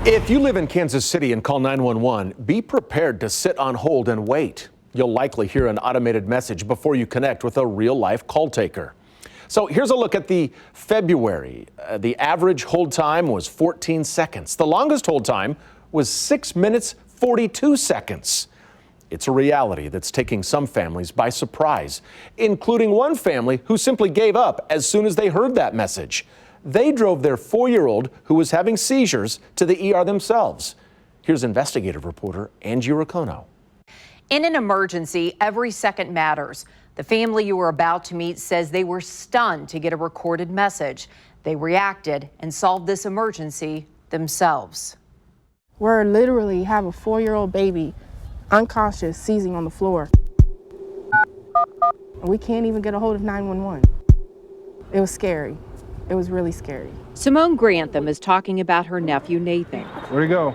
If you live in Kansas City and call 911, be prepared to sit on hold and wait. You'll likely hear an automated message before you connect with a real-life call taker. So here's a look at the February. The average hold time was 14 seconds. The longest hold time was 6 minutes, 42 seconds. It's a reality that's taking some families by surprise, including one family who simply gave up as soon as they heard that message. They drove their 4-year-old who was having seizures to the ER themselves. Here's investigative reporter Angie Racono. In an emergency, every second matters. The family you are about to meet says they were stunned to get a recorded message. They reacted and solved this emergency themselves. We literally have a 4-year-old baby unconscious, seizing on the floor. We can't even get a hold of 911. It was scary. It was really scary. Simone Grantham is talking about her nephew, Nathan. Where'd he go?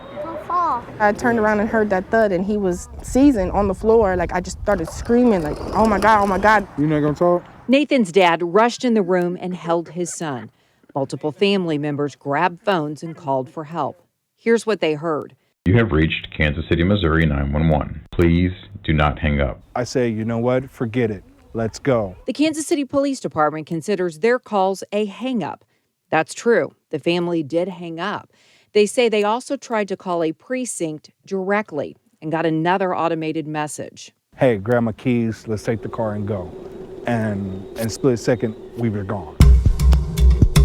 I turned around and heard that thud, and he was seizing on the floor. Like, I just started screaming, like, oh my God, oh my God. You not gonna talk? Nathan's dad rushed in the room and held his son. Multiple family members grabbed phones and called for help. Here's what they heard. You have reached Kansas City, Missouri 911. Please do not hang up. I say, you know what? Forget it. Let's go. The Kansas City Police Department considers their calls a hang-up. That's true. The family did hang up. They say they also tried to call a precinct directly and got another automated message. Hey, grab my keys. Let's take the car and go. And in a split second, we were gone.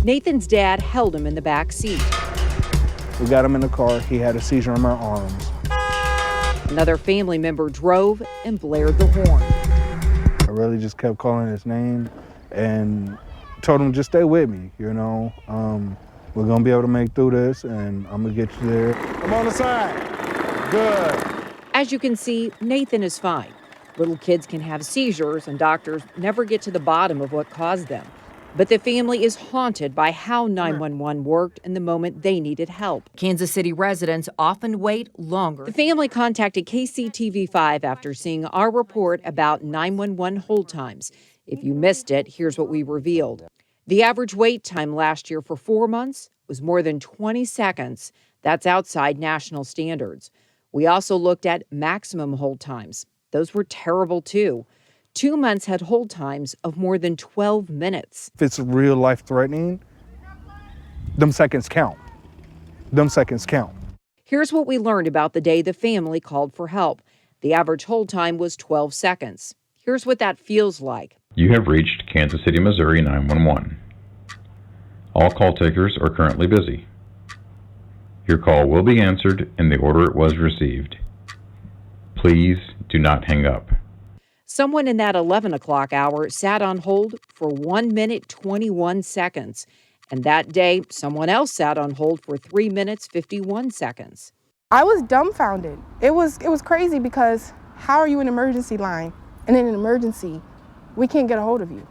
Nathan's dad held him in the back seat. We got him in the car. He had a seizure in my arms. Another family member drove and blared the horn. I really just kept calling his name and told him just stay with me, you know. We're gonna be able to make through this, and I'm gonna get you there. I'm on the side. Good. As you can see, Nathan is fine. Little kids can have seizures, and doctors never get to the bottom of what caused them. But the family is haunted by how 911 worked in the moment they needed help. Kansas City residents often wait longer. The family contacted KCTV5 after seeing our report about 911 hold times. If you missed it, here's what we revealed. The average wait time last year for 4 months was more than 20 seconds. That's outside national standards. We also looked at maximum hold times. Those were terrible too. 2 months had hold times of more than 12 minutes. If it's real life threatening, them seconds count. Them seconds count. Here's what we learned about the day the family called for help. The average hold time was 12 seconds. Here's what that feels like. You have reached Kansas City, Missouri 911. All call takers are currently busy. Your call will be answered in the order it was received. Please do not hang up. Someone in that 11 o'clock hour sat on hold for 1 minute, 21 seconds. And that day, someone else sat on hold for 3 minutes, 51 seconds. I was dumbfounded. It was crazy because how are you in an emergency line? And in an emergency, we can't get a hold of you.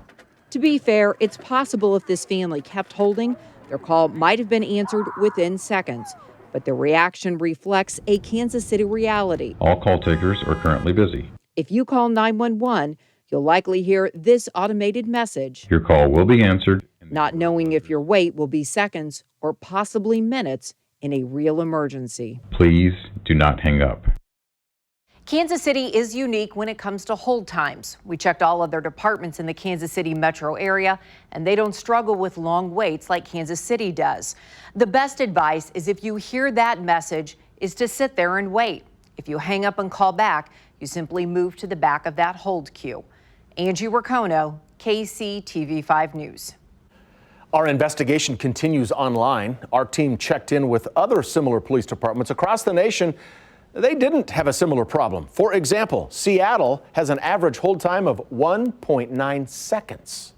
To be fair, it's possible if this family kept holding, their call might have been answered within seconds. But the reaction reflects a Kansas City reality. All call takers are currently busy. If you call 911, you'll likely hear this automated message. Your call will be answered. Not knowing if your wait will be seconds or possibly minutes in a real emergency. Please do not hang up. Kansas City is unique when it comes to hold times. We checked all other departments in the Kansas City metro area, and they don't struggle with long waits like Kansas City does. The best advice is if you hear that message is to sit there and wait. If you hang up and call back, you simply move to the back of that hold queue. Angie Racono, KCTV5 News. Our investigation continues online. Our team checked in with other similar police departments across the nation. They didn't have a similar problem. For example, Seattle has an average hold time of 1.9 seconds.